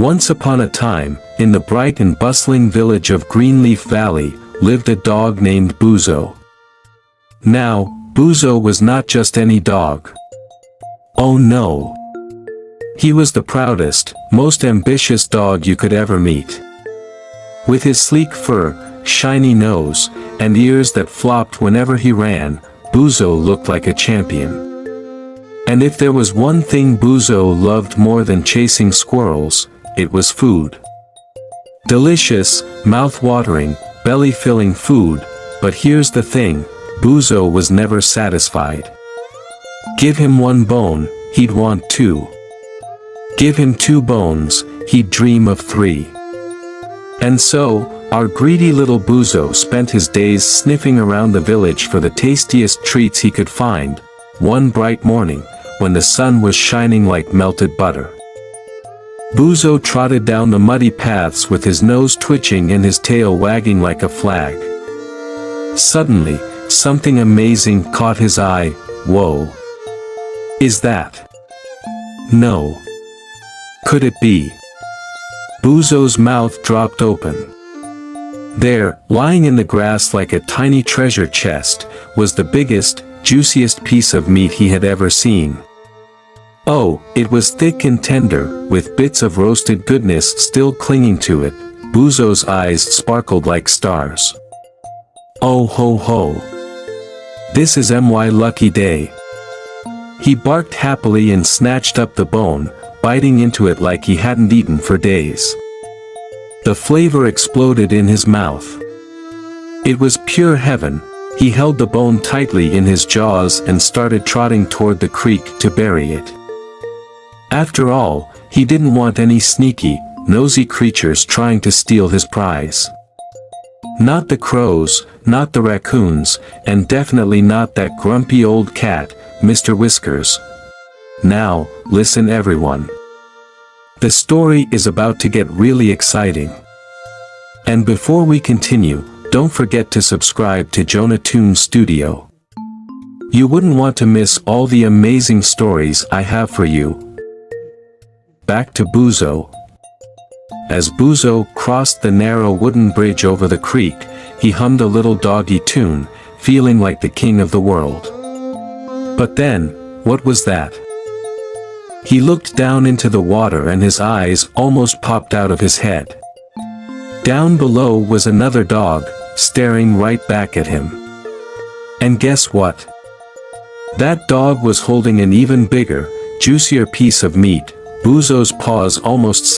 Once upon a time, in the bright and bustling village of Greenleaf Valley, lived a dog named Buzo. Now, Buzo was not just any dog. Oh no! He was the proudest, most ambitious dog you could ever meet. With his sleek fur, shiny nose, and ears that flopped whenever he ran, Buzo looked like a champion. And if there was one thing Buzo loved more than chasing squirrels, it was food. Delicious, mouth-watering, belly-filling food, but here's the thing, Buzo was never satisfied. Give him one bone, he'd want two. Give him 2 bones, he'd dream of 3. And so, our greedy little Buzo spent his days sniffing around the village for the tastiest treats he could find, one bright morning, when the sun was shining like melted butter. Buzo trotted down the muddy paths with his nose twitching and his tail wagging like a flag. Suddenly, something amazing caught his eye. Whoa! Is that? No. Could it be? Buzo's mouth dropped open. There, lying in the grass like a tiny treasure chest, was the biggest, juiciest piece of meat he had ever seen. Oh, it was thick and tender, with bits of roasted goodness still clinging to it. Buzo's eyes sparkled like stars. Oh ho ho! This is my lucky day. He barked happily and snatched up the bone, biting into it like he hadn't eaten for days. The flavor exploded in his mouth. It was pure heaven. He held the bone tightly in his jaws and started trotting toward the creek to bury it. After all, he didn't want any sneaky, nosy creatures trying to steal his prize. Not the crows, not the raccoons, and definitely not that grumpy old cat, Mr. Whiskers. Now, listen everyone. The story is about to get really exciting. And before we continue, don't forget to subscribe to Jonah Toon Studio. You wouldn't want to miss all the amazing stories I have for you. Back to Buzo. As Buzo crossed the narrow wooden bridge over the creek, he hummed a little doggy tune, feeling like the king of the world. But then, what was that? He looked down into the water and his eyes almost popped out of his head. Down below was another dog, staring right back at him. And guess what? That dog was holding an even bigger, juicier piece of meat. Buzo's paws almost